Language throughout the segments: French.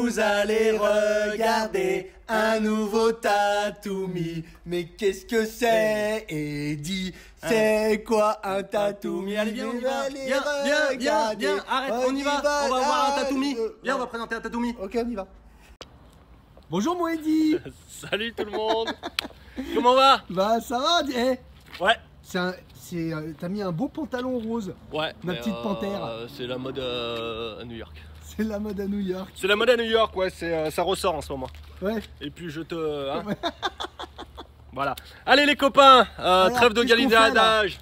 vous allez regarder un nouveau Tatoumi. Mais qu'est-ce que c'est, Eddy? C'est quoi un Tatoumi? Allez, viens, on y va. Viens, arrête, on y va. On va voir un Tatoumi. Viens, on va présenter un Tatoumi. Ok, on y va. Bonjour mon Eddy. Salut tout le monde. Comment va? Bah ça va, Ouais. T'as mis un beau pantalon rose. Ouais. Ma petite panthère. C'est la mode à New York. C'est la mode à New York. C'est la mode à New York, ouais, ça ressort en ce moment. Ouais. Et puis je te... hein. Voilà. Allez les copains, alors, trêve de qu'est-ce qu'on fait, galidage.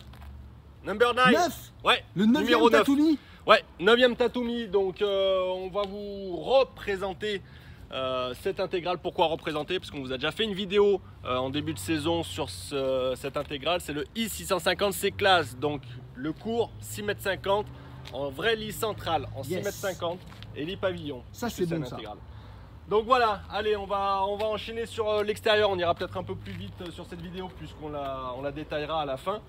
Number 9. 9. Ouais. Le 9e numéro 9. Tatoumi. Ouais, 9e Tatoumi. Donc on va vous représenter cette intégrale. Pourquoi représenter? Parce qu'on vous a déjà fait une vidéo en début de saison sur cette intégrale. C'est le I650 C-Class. Donc le cours 6,50 m en vrai lit central en 6,50 m et lit pavillon. Ça c'est bon ça. Donc voilà, allez, on va enchaîner sur l'extérieur. On ira peut-être un peu plus vite sur cette vidéo puisqu'on la détaillera à la fin.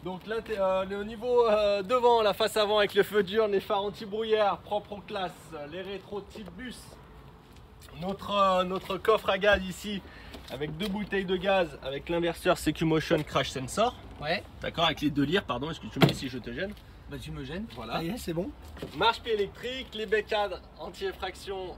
Donc le niveau devant, la face avant avec le feu dur, les phares anti-brouillard, propre aux classes, les rétros type bus. Notre coffre à gaz ici avec 2 bouteilles de gaz avec l'inverseur CQ Motion Crash Sensor. Ouais. D'accord, avec les 2 lyres, pardon, est-ce que tu me dis si je te gêne? Bah tu me gênes. Voilà. C'est bon. Marche-pied électrique, les bécades anti-effraction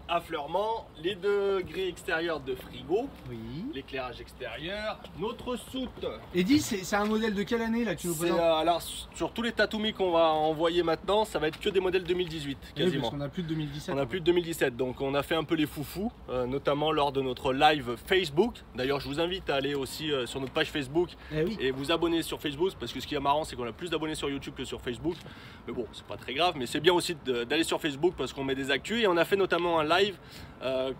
affleurement, les 2 grilles extérieures de frigo, Oui. l'éclairage extérieur, notre soute. Eddy, c'est un modèle de quelle année là tu nous présentes? Alors sur tous les Tatoumi qu'on va envoyer maintenant, ça va être que des modèles 2018 quasiment. Oui, parce qu'on a plus de 2017. On a plus de 2017, donc on a fait un peu les foufous, notamment lors de notre live Facebook. D'ailleurs, je vous invite à aller aussi sur notre page Facebook et vous abonner sur Facebook, parce que ce qui est marrant, c'est qu'on a plus d'abonnés sur YouTube que sur Facebook. Mais bon, c'est pas très grave, mais c'est bien aussi d'aller sur Facebook parce qu'on met des actus. Et on a fait notamment un live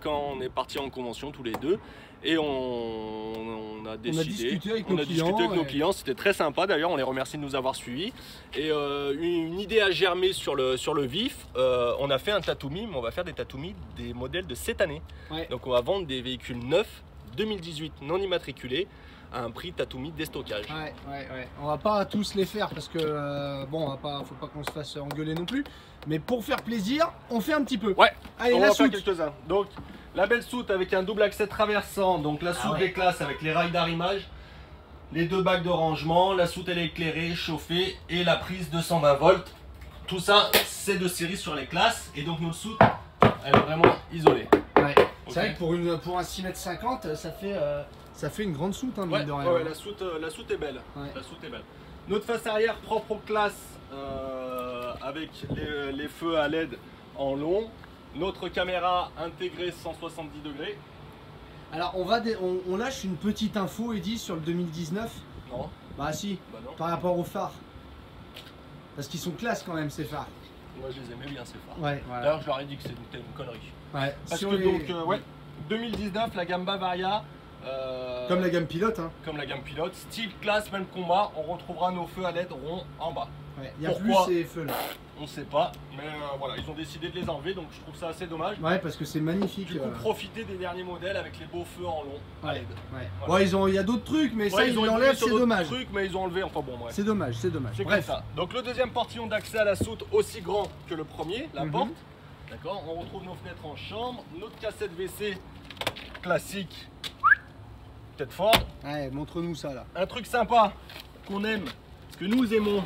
quand on est parti en convention tous les deux. Et on a discuté avec nos clients, c'était très sympa d'ailleurs, on les remercie de nous avoir suivis. Et une idée a germé sur le vif, on a fait un Tatoumi, mais on va faire des Tatoumi des modèles de cette année. Ouais. Donc on va vendre des véhicules neufs 2018 non immatriculés à un prix Tatoumi déstockage. Ouais. On va pas tous les faire parce que bon, faut pas qu'on se fasse engueuler non plus. Mais pour faire plaisir, on fait un petit peu. Ouais. Allez, on va faire quelques-uns. Donc la belle soute avec un double accès traversant, donc la soute des classes avec les rails d'arrimage, les 2 bacs de rangement, la soute elle est éclairée, chauffée et la prise 220 volts. Tout ça c'est de série sur les classes et donc notre soute elle est vraiment isolée. Ouais. C'est vrai que pour un 6,50 m, ça fait une grande soute, hein, mine de rien. Ouais, la soute est belle. Ouais. La soute est belle. Notre face arrière propre aux classes avec les feux à LED en long. Notre caméra intégrée 170 degrés. Alors on lâche une petite info, Eddy, sur le 2019. Non. Bah si, bah non. Par rapport aux phares. Parce qu'ils sont classe quand même ces phares. Moi je les aimais bien ces phares. Ouais, voilà. D'ailleurs je leur ai dit que c'était une connerie. Ouais. Parce que donc 2019 la gamme Bavaria. Comme la gamme pilote, hein. Comme la gamme pilote, style classe, même combat, on retrouvera nos feux à LED ronds en bas. Ouais, il n'y a plus ces feux là. On ne sait pas, mais voilà, ils ont décidé de les enlever, donc je trouve ça assez dommage. Ouais, parce que c'est magnifique. Du coup, profiter des derniers modèles avec les beaux feux en long à LED. Ouais, il y a d'autres trucs, mais ça ils l'enlèvent, c'est dommage. Trucs, mais ils ont enlevé, enfin bon, bref. C'est dommage, c'est dommage. C'est comme ça. Donc le deuxième portillon d'accès à la soute aussi grand que le premier, la porte. D'accord, on retrouve nos fenêtres en chambre, notre cassette WC classique. Peut-être fort. Ouais, montre-nous ça là. Un truc sympa qu'on aime, ce que nous aimons,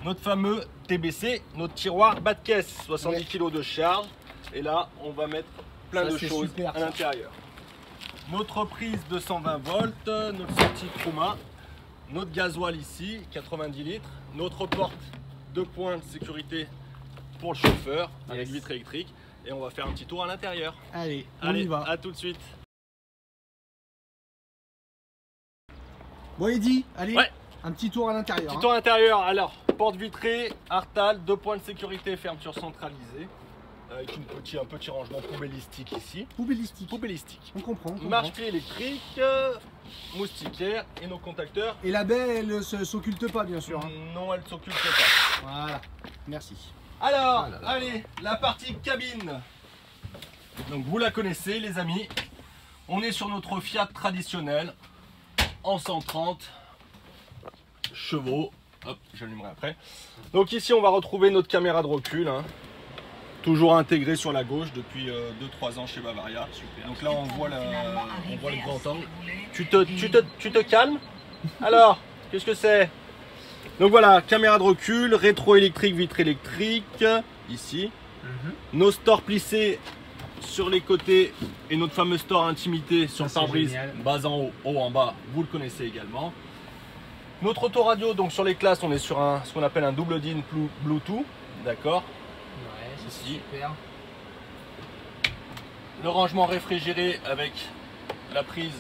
notre fameux TBC, notre tiroir bas de caisse, 70 kg de charge. Et là, on va mettre plein de choses à l'intérieur. Notre prise 220 volts, notre sortie Kruma, notre gasoil ici, 90 litres, notre porte 2 points de sécurité pour le chauffeur avec vitre électrique. Et on va faire un petit tour à l'intérieur. Allez, on y va. À tout de suite. Bon Eddy, allez, un petit tour à l'intérieur. Petit tour à l'intérieur, alors, porte vitrée, Artal, 2 points de sécurité, fermeture centralisée, avec un petit rangement poubellistique ici. Poubellistique. On comprend. Marche-pied électrique, moustiquaire et nos contacteurs. Et la baie, elle ne s'occulte pas bien sûr. Non, elle ne s'occulte pas. Voilà, merci. Alors, allez, la partie cabine. Donc vous la connaissez les amis, on est sur notre Fiat traditionnel. En 130 chevaux. Hop, j'allumerai après. Donc ici on va retrouver notre caméra de recul. Hein. Toujours intégré sur la gauche depuis 2-3 ans chez Bavaria. Super. Donc là on voit le grand angle. Tu te calmes? Alors, qu'est-ce que c'est? Donc voilà, caméra de recul, rétro-électrique, vitre électrique, ici. Nos stores plissés sur les côtés et notre fameux store intimité sur le pare-brise, bas en haut, haut en bas, vous le connaissez également. Notre autoradio, donc sur les classes, on est sur ce qu'on appelle un double DIN Bluetooth, d'accord? Ouais, c'est ici. super. Le rangement réfrigéré avec la prise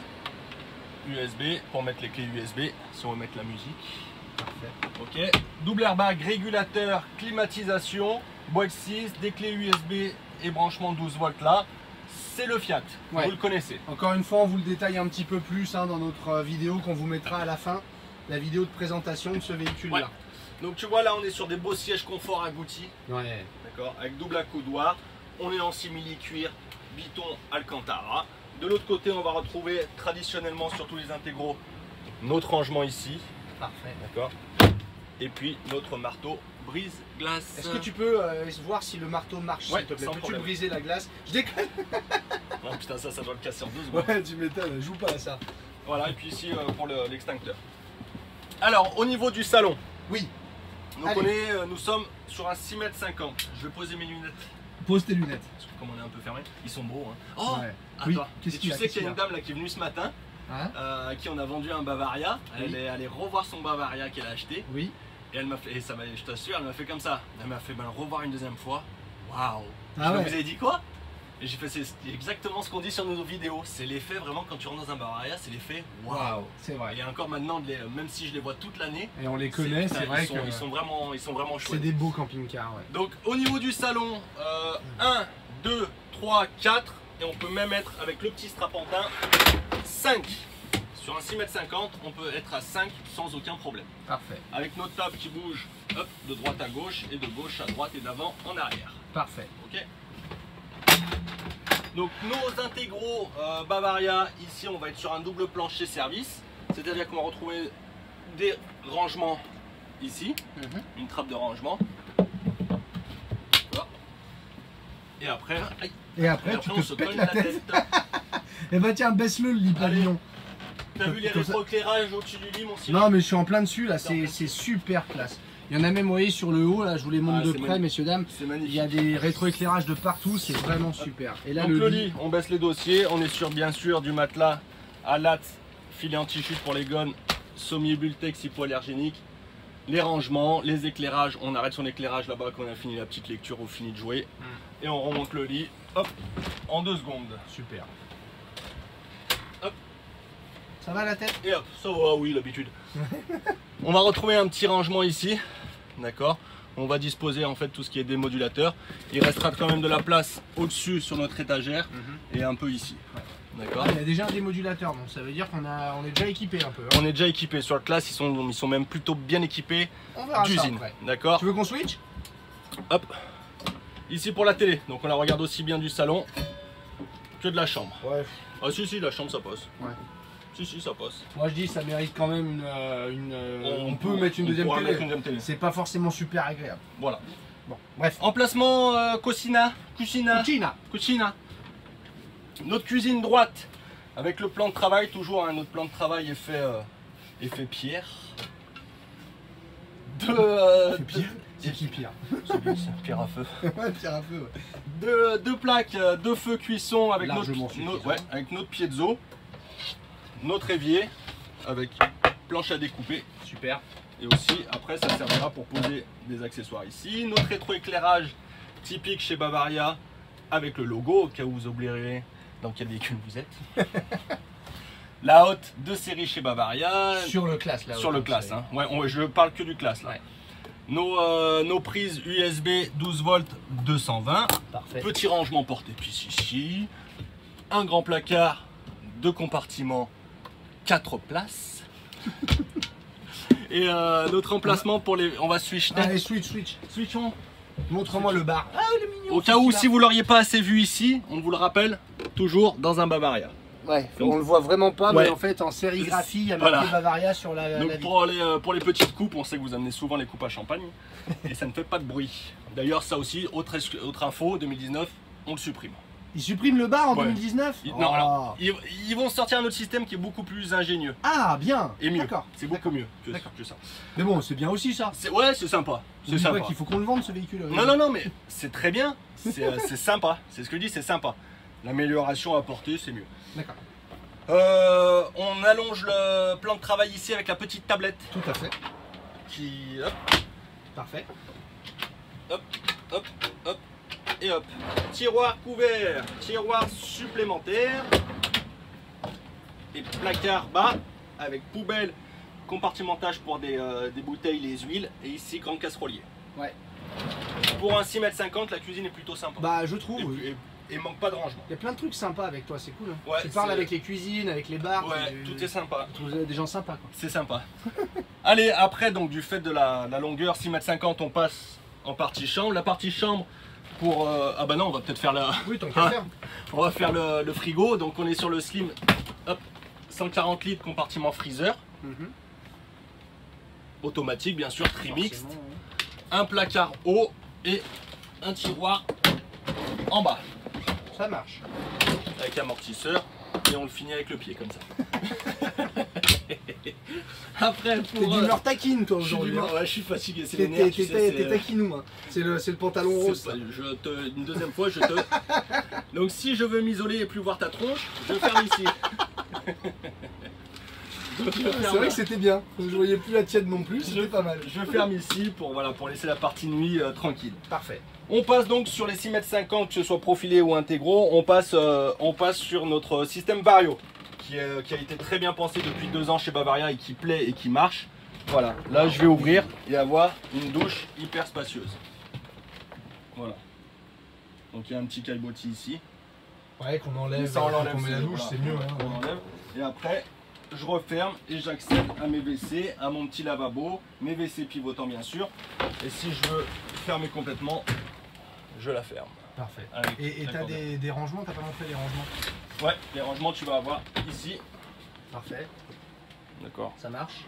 USB pour mettre les clés USB si on veut mettre la musique. Parfait. Ok. Double airbag, régulateur, climatisation, boîte 6, des clés USB et branchement 12 volts là. C'est le Fiat, vous le connaissez. Encore une fois, on vous le détaille un petit peu plus dans notre vidéo qu'on vous mettra à la fin. La vidéo de présentation de ce véhicule là. Donc tu vois là on est sur des beaux sièges confort agoutis. Ouais. D'accord, avec double accoudoir. On est en simili cuir, Biton Alcantara. De l'autre côté on va retrouver traditionnellement sur tous les intégros notre rangement ici. Parfait. D'accord. Et puis notre marteau brise-glace. Est-ce que tu peux voir si le marteau marche s'il te plaît? Peux-tu le briser la glace? Je déconne. Non putain ça doit le casser en 2 secondes. Ouais tu m'étonnes, joue pas à ça. Voilà et puis ici pour l'extincteur. Alors au niveau du salon. Oui. Donc nous sommes sur un 6,50 m. Je vais poser mes lunettes. Pose tes lunettes. Parce que comme on est un peu fermé, ils sont beaux. Hein. Oh ouais. Attends, oui. tu sais qu'il y a une dame là qui est venue ce matin, à qui on a vendu un Bavaria. Elle est allée revoir son Bavaria qu'elle a acheté. Oui. Et elle m'a fait, je t'assure, elle m'a fait comme ça. Elle m'a fait le revoir une deuxième fois. Waouh. Vous avez dit quoi? Et j'ai fait, c'est exactement ce qu'on dit sur nos vidéos. C'est l'effet vraiment quand tu rentres dans un Bavaria, c'est l'effet waouh. C'est vrai. Et encore maintenant, même si je les vois toute l'année. Et on les connaît, c'est vrai qu'ils sont vraiment chouettes. C'est des beaux camping-cars. Ouais. Donc au niveau du salon, 1, 2, 3, 4. Et on peut même être avec le petit strapontin 5. Sur un 6,50 m, on peut être à 5 sans aucun problème. Parfait. Avec notre table qui bouge hop, de droite à gauche et de gauche à droite et d'avant en arrière. Parfait. Ok. Donc nos intégraux Bavaria, ici on va être sur un double plancher service. C'est-à-dire qu'on va retrouver des rangements ici, une trappe de rangement. Voilà. Et après, tu te pètes la tête. Et bah tiens, baisse-le le lit pavillon. T'as vu les rétroéclairages au-dessus du lit, mon Cyril? Non mais je suis en plein dessus là, c'est super classe. Il y en a même, vous voyez, sur le haut là, je vous les montre de près, messieurs dames. C'est magnifique. Il y a des rétroéclairages de partout, c'est vraiment super. Et là donc le lit, on baisse les dossiers, on est sur bien sûr du matelas à latte, filet anti-chute pour les gones, sommier Bultex hypoallergénique. Les rangements, les éclairages, on arrête son éclairage là-bas quand on a fini la petite lecture ou fini de jouer. Et on remonte le lit, hop, en 2 secondes. Super. Hop. Ça va la tête? Et hop, ça va, oui, l'habitude. On va retrouver un petit rangement ici, d'accord? On va disposer en fait tout ce qui est démodulateur. Il restera quand même de la place au-dessus sur notre étagère et un peu ici. D'accord. Il y a déjà un démodulateur, donc ça veut dire qu'on est déjà équipé un peu. Hein. On est déjà équipé sur la classe, ils sont même plutôt bien équipés d'usine. D'accord. Tu veux qu'on switch? Hop. Ici pour la télé, donc on la regarde aussi bien du salon que de la chambre. Ouais. Ah si, la chambre ça passe. Ouais. Si, ça passe. Moi je dis ça mérite quand même on peut mettre une deuxième télé. C'est pas forcément super agréable. Voilà. Bon, bref. Emplacement cucina. Notre cuisine droite avec le plan de travail, toujours notre plan de travail est fait pierre. C'est qui Pierre? C'est pierre à feu. Ouais, pierre à feu. Ouais. Deux plaques de feu cuisson avec avec notre piezo, notre évier avec planche à découper. Super. Et aussi après ça servira pour poser des accessoires ici. Notre rétroéclairage typique chez Bavaria avec le logo au cas où vous oublierez dans quel véhicule vous êtes. La haute de série chez Bavaria. Sur le classe là. Sur le classe. Hein. Ouais, je parle que du classe là. Ouais. Nos prises USB 12 volts 220. Parfait. Petit rangement porte-épices ici. Un grand placard, 2 compartiments, 4 places. Et notre emplacement pour les... On va switch. Allez, switchons. Montre-moi le bar. Ah, le mignon. Au cas où, si vous l'auriez pas assez vu ici, on vous le rappelle, toujours dans un Bavaria. Ouais, Donc, on le voit vraiment pas, ouais. mais en fait en sérigraphie, il y a marqué Voilà. Bavaria sur la Donc vitre. pour les petites coupes, on sait que vous amenez souvent les coupes à champagne et ça ne fait pas de bruit. D'ailleurs, ça aussi, autre info, 2019, on le supprime. Ils suppriment le bar en Ouais. 2019 Non, alors, ils vont sortir un autre système qui est beaucoup plus ingénieux Ah, bien. et mieux. D'accord. C'est beaucoup mieux que ça. Mais bon, c'est bien aussi ça. Ouais, c'est sympa. C'est N'oublie pas sympa. qu'il faut qu'on le vende ce véhicule. Non, mais c'est très bien. C'est sympa. C'est ce que je dis, c'est sympa. L'amélioration apportée, c'est mieux. D'accord. On allonge le plan de travail ici avec la petite tablette Tout à fait. qui... Hop, Parfait. hop, hop, et hop. Tiroir couvert, tiroir supplémentaire. Et placard bas avec poubelle, compartimentage pour des bouteilles, les huiles. Et ici, grand casserolier. Ouais. Pour un 6,50 m, la cuisine est plutôt sympa. Bah, je trouve. Et manque pas de rangement. Il y a plein de trucs sympas avec toi, c'est cool. Hein. Ouais, tu parles c'est- avec les cuisines, avec les bars. Ouais, tout est sympa. Vous êtes des gens sympas quoi. C'est sympa. Allez, après, donc du fait de la longueur 6,50 m, on passe en partie chambre. La partie chambre pour... ah bah non, on va peut-être faire la... Oui, tant qu'à faire. On va faire le frigo. Donc on est sur le slim. Hop, 140 litres compartiment freezer. Mhm. Automatique, bien sûr, trimix. Forcément, hein. Un placard haut et un tiroir en bas. Ça marche. Avec amortisseur. Et on le finit avec le pied comme ça. Après, T'es pour... d'humeur taquine toi je suis aujourd'hui. d'humeur- ouais, je suis fatigué, c'est T'es les nerfs, tu sais, c'est- taquinou. Hein. C'est le pantalon c'est rose. pas- ça. une deuxième fois, je te... Donc si je veux m'isoler et plus voir ta tronche, je ferme ici. Donc, je C'est ferme- vrai que c'était bien. Je voyais plus la tienne non plus, c'était pas mal. je ferme ici pour, voilà, pour laisser la partie nuit tranquille. Parfait. On passe donc sur les 6,50 m, que ce soit profilé ou intégraux, on passe sur notre système Vario, qui a été très bien pensé depuis 2 ans chez Bavaria et qui plaît et qui marche. Voilà, là je vais ouvrir et avoir une douche hyper spacieuse. Voilà. Donc il y a un petit caillebotis ici. Ouais, qu'on enlève, Ça, on l'enlève, qu'on met la douche, voilà. c'est mieux. Hein, On ouais. enlève. Et après, je referme et j'accède à mes WC, à mon petit lavabo, mes WC pivotants bien sûr. Et si je veux fermer complètement, je la ferme. Parfait. Avec Et la t'as cordelle. des rangements, t'as pas montré les rangements? Ouais, les rangements tu vas avoir ici. Parfait, D'accord. ça marche.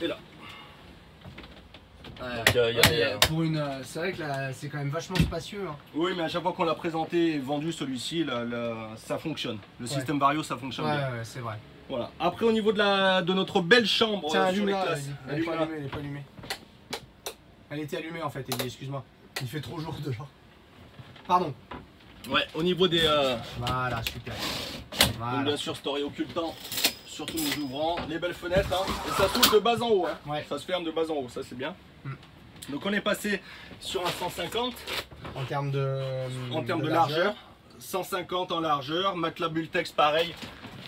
Et là. Ouais, Donc, il y a des- pour une, c'est vrai que là, c'est quand même vachement spacieux. Hein. Oui, mais à chaque fois qu'on l'a présenté et vendu celui-ci, ça fonctionne. Le système Vario, ça fonctionne Ouais, bien. ouais, c'est vrai. Voilà. Après, au niveau de notre belle chambre Tiens, sur les allume-la. classes. Elle est pas Allume-la. allumée, elle est pas allumée. Elle était allumée en fait, Eddie, excuse-moi. Il fait trop jour dehors. Pardon. Ouais, au niveau des. Voilà, super. Donc Voilà. bien sûr, story occultant, surtout nous ouvrant, les belles fenêtres, hein, et ça s'ouvre de bas en haut, hein. Ouais. Ça se ferme de bas en haut, ça c'est bien. Donc on est passé sur un 150 En termes de largeur, 150 en largeur, matelas Bultex pareil,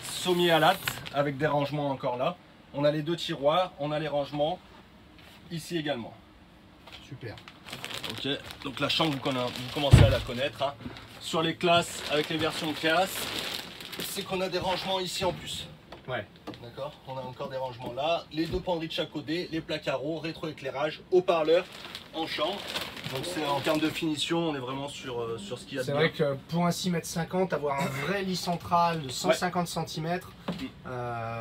sommier à latte, avec des rangements encore là. On a les 2 tiroirs, on a les rangements, ici également. Super. Ok, donc la chambre, vous commencez à la connaître, hein. Sur les classes, avec les versions classe, c'est qu'on a des rangements ici en plus. Ouais. D'accord, on a encore des rangements là, les 2 penderies de chaque côté, les placards, rétroéclairage, haut-parleur en chambre. Donc c'est en termes de finition, on est vraiment sur ce qu'il y a de C'est bien. vrai que pour un 6,50 m, avoir un vrai lit central de 150 cm,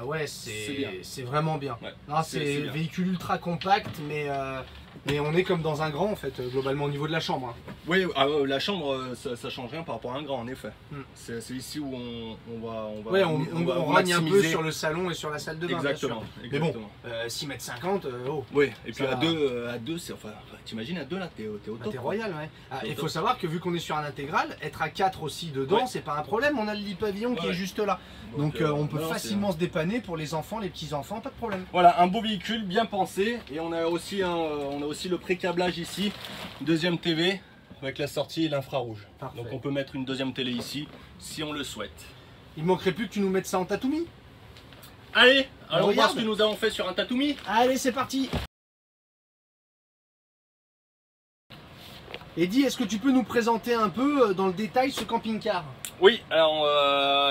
ouais, C'est bien. c'est vraiment bien. Ouais, Non, c'est c'est bien. véhicule ultra compact, mais on est comme dans un grand en fait, globalement au niveau de la chambre. Hein. Oui, la chambre, ça change rien par rapport à un grand en effet. Mm. C'est ici où on va Ouais, on va rogne un peu maximiser. sur le salon et sur la salle de bain. Exactement, Bien sûr. Mais exactement. bon, 6,50 m, oh. Oui, et puis Ça à va. deux, c'est enfin, t'imagines à 2 là, t'es au Bah, top. t'es quoi. royal, ouais. Ah, T'es au il faut top. savoir que vu qu'on est sur un intégral, être à 4 aussi dedans, Ouais. c'est pas un problème. On a le lit pavillon qui Ouais. est juste là. Donc on peut non, facilement se dépanner pour les enfants, les petits-enfants, pas de problème. Voilà, un beau véhicule bien pensé, et on a aussi le pré-câblage ici, deuxième TV avec la sortie et l'infrarouge. Parfait. Donc on peut mettre une deuxième télé ici si on le souhaite. Il manquerait plus que tu nous mettes ça en Tatooine. Allez, allons voir regarde. ce que nous avons fait sur un Tatoomi. Allez, c'est parti. Eddy, est-ce que tu peux nous présenter un peu dans le détail ce camping-car? Oui, alors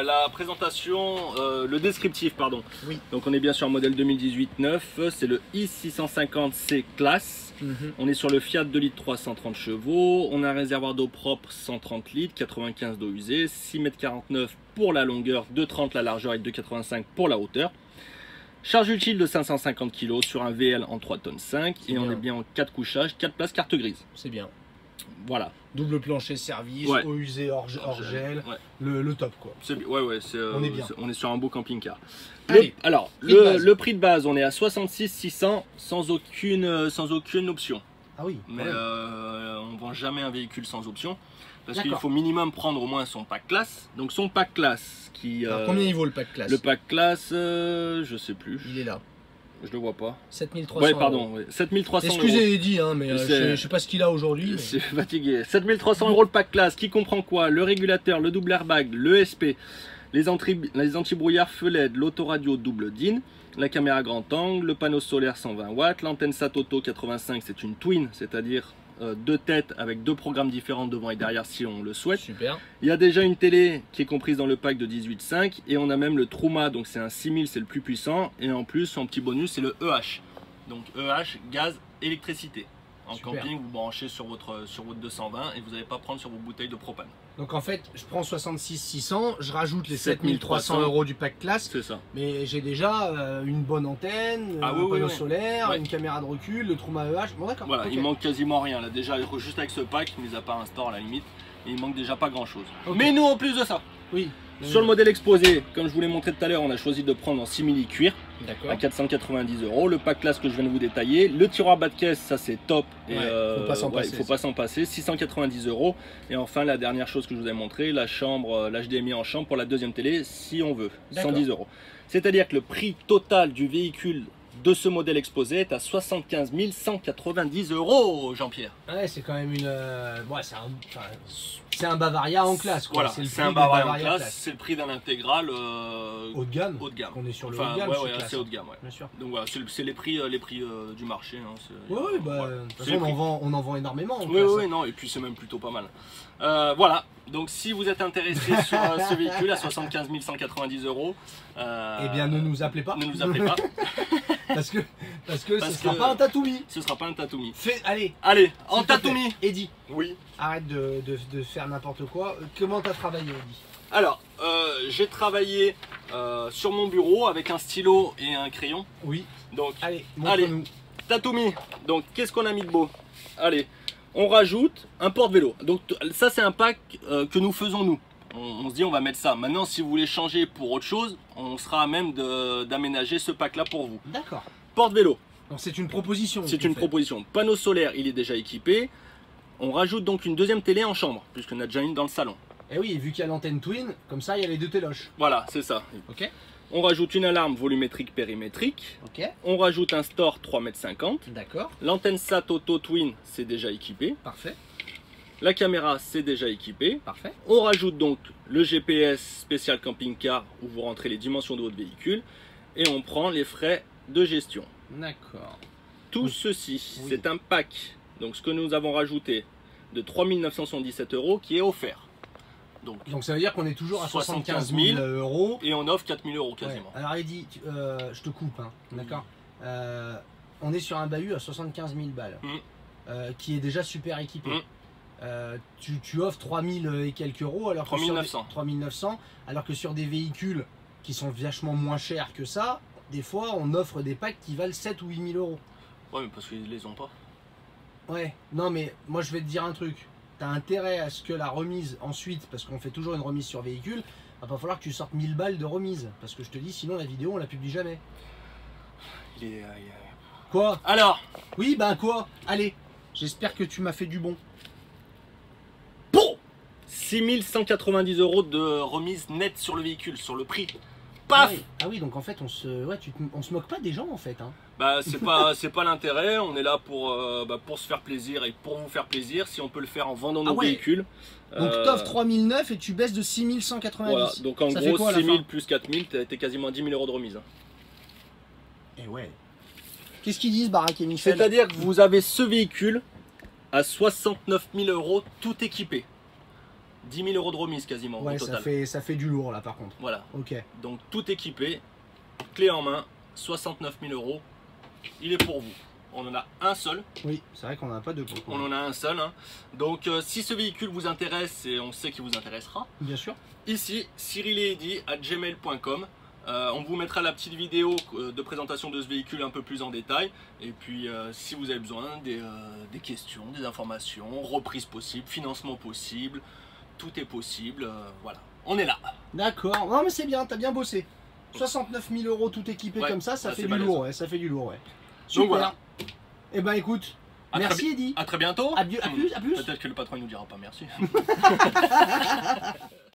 la présentation, le descriptif, pardon. Oui. Donc on est bien sur un modèle 2018-9, c'est le i650C Class. On est sur le Fiat 2 litres 330 chevaux, on a un réservoir d'eau propre 130 litres, 95 d'eau usée, 6,49 m pour la longueur, 2,30 la largeur et 2,85 pour la hauteur. Charge utile de 550 kg sur un VL en 3,5 tonnes et on est bien en 4 couchages, 4 places carte grise. C'est bien. Voilà. Double plancher service, ouais. eau usée hors gel, ouais. le top quoi. Ouais, on est bien. On est sur un beau camping-car. Alors, le prix de base, on est à 66 600 sans aucune option. Ah oui. Mais on vend jamais un véhicule sans option. Parce qu'il faut minimum prendre au moins son pack classe. Donc son pack classe qui... Alors, combien il vaut le pack classe? Le pack classe, je sais plus. Il est là. Je le vois pas. 7300 ouais, pardon, ouais. 7300 €. Excusez Eddy, hein, mais je sais pas ce qu'il a aujourd'hui. C'est fatigué. 7300 € le pack classe qui comprend quoi? Le régulateur, le double airbag, le l'ESP, les anti-brouillard feu LED, l'autoradio double DIN, la caméra grand angle, le panneau solaire 120 watts, l'antenne SAT-Auto 85, c'est une twin, c'est-à-dire 2 têtes avec 2 programmes différents devant et derrière si on le souhaite. Super. Il y a déjà une télé qui est comprise dans le pack de 18.5 et on a même le Truma, donc c'est un 6000, c'est le plus puissant, et en plus son petit bonus c'est le EH, donc EH gaz électricité. En Super. camping, vous branchez sur votre 220 et vous n'allez pas prendre sur vos bouteilles de propane. Donc en fait, je prends 66 600, je rajoute les 7300 € du pack classe. C'est ça. Mais j'ai déjà une bonne antenne, un panneau solaire, une caméra de recul, le Truma EH. Bon d'accord. Voilà, il manque quasiment rien là. Déjà, juste avec ce pack, mis à part un store à la limite, il manque déjà pas grand chose. Mais nous, en plus de ça, oui. Sur le modèle exposé, comme je vous l'ai montré tout à l'heure, on a choisi de prendre en simili cuir à 490 €. Le pack classe que je viens de vous détailler. Le tiroir bas de caisse, ça c'est top. Et faut pas s'en passer. Il faut pas s'en passer. 690 €. Et enfin, la dernière chose que je vous ai montré, la chambre, l'HDMI en chambre pour la deuxième télé, si on veut, 110 €. C'est-à-dire que le prix total du véhicule de ce modèle exposé est à 75 190 €, Jean-Pierre. Ouais, c'est quand même une. C'est un Bavaria en classe. Quoi. Voilà, c'est un Bavaria en classe. C'est le prix d'un intégral haut de gamme. Haut de gamme. On est sur le haut de gamme. Ouais, assez haut de gamme. Ouais. Bien sûr. Donc voilà, c'est les prix du marché. Hein, oui, de toute façon, on en vend énormément. Oui, non, et puis c'est même plutôt pas mal. Voilà, donc si vous êtes intéressé sur ce véhicule à 75 190 €, eh bien ne nous appelez pas. Ne nous appelez pas. parce que ce sera pas un Tatoomi. Ce sera pas un Tatoomi. Allez, en Tatoomi. Eddy. Oui. Arrête de faire n'importe quoi. Comment t'as travaillé, Eddy? Alors, j'ai travaillé sur mon bureau avec un stylo et un crayon. Oui. Donc, allez, Tatoomi. Donc, qu'est-ce qu'on a mis de beau? Allez, on rajoute un porte-vélo. Donc, ça, c'est un pack que nous faisons nous. On se dit, on va mettre ça. Maintenant, si vous voulez changer pour autre chose, on sera à même d'aménager ce pack-là pour vous. D'accord. Porte-vélo. Donc, c'est une proposition. C'est une proposition. Panneau solaire, il est déjà équipé. On rajoute donc une deuxième télé en chambre, puisqu'on a déjà une dans le salon. Et oui, vu qu'il y a l'antenne Twin, comme ça il y a les 2 téloches. Voilà, c'est ça. Ok. On rajoute une alarme volumétrique périmétrique. Ok. On rajoute un store 3,50 m. D'accord. L'antenne SAT-Auto Twin, c'est déjà équipé. Parfait. La caméra, c'est déjà équipé. Parfait. On rajoute donc le GPS spécial camping-car où vous rentrez les dimensions de votre véhicule. Et on prend les frais de gestion. D'accord. Tout ceci, c'est un pack. Donc ce que nous avons rajouté de 3 977 € qui est offert. Donc ça veut dire qu'on est toujours à 75 000 € et on offre 4 000 € quasiment. Ouais. Alors Eddy, je te coupe, hein, d'accord. On est sur un bahut à 75 000 balles, qui est déjà super équipé. Tu offres 3 000 et quelques euros, alors 3 900. 3 900, alors que sur des véhicules qui sont vachement moins chers que ça, des fois on offre des packs qui valent 7 ou 8 000 €. Ouais, mais parce qu'ils les ont pas. Ouais, non mais moi je vais te dire un truc. T'as intérêt à ce que la remise ensuite, parce qu'on fait toujours une remise sur véhicule, va pas falloir que tu sortes 1000 balles de remise. Parce que je te dis, sinon la vidéo on la publie jamais. Quoi? Alors? Oui, ben quoi? Allez, j'espère que tu m'as fait du bon. Bon, 6 190 € de remise nette sur le véhicule, sur le prix. Paf! Ah oui, donc en fait on se moque pas des gens en fait. Hein. Bah c'est pas l'intérêt, on est là pour se faire plaisir et pour vous faire plaisir, si on peut le faire en vendant nos véhicules. Donc t'offres 3009 et tu baisses de 6190. Voilà, donc en gros 6000 plus 4000, t'es quasiment à 10 000 € de remise. Et ouais. Qu'est-ce qu'ils disent Barack et Michel? C'est-à-dire que vous avez ce véhicule à 69 000 € tout équipé. 10 000 € de remise quasiment ouais, au total. Ça fait du lourd là par contre. Voilà. Ok. Donc tout équipé, clé en main, 69 000 €. Il est pour vous. On en a un seul. Oui, c'est vrai qu'on n'en a pas deux. On en a un seul. Hein. Donc si ce véhicule vous intéresse, et on sait qu'il vous intéressera, bien sûr. Ici, cyrileddy@gmail.com. On vous mettra la petite vidéo de présentation de ce véhicule un peu plus en détail. Et puis si vous avez besoin des questions, des informations, reprise possible, financement possible, tout est possible. Voilà, on est là. D'accord, non mais c'est bien, t'as bien bossé. 69 000 € tout équipé ouais, comme ça fait du lourd, ouais, ça fait du lourd. Ouais. Super. Donc, voilà. Et ben écoute, merci Eddy. À très bientôt. À plus. Peut-être que le patron ne nous dira pas merci.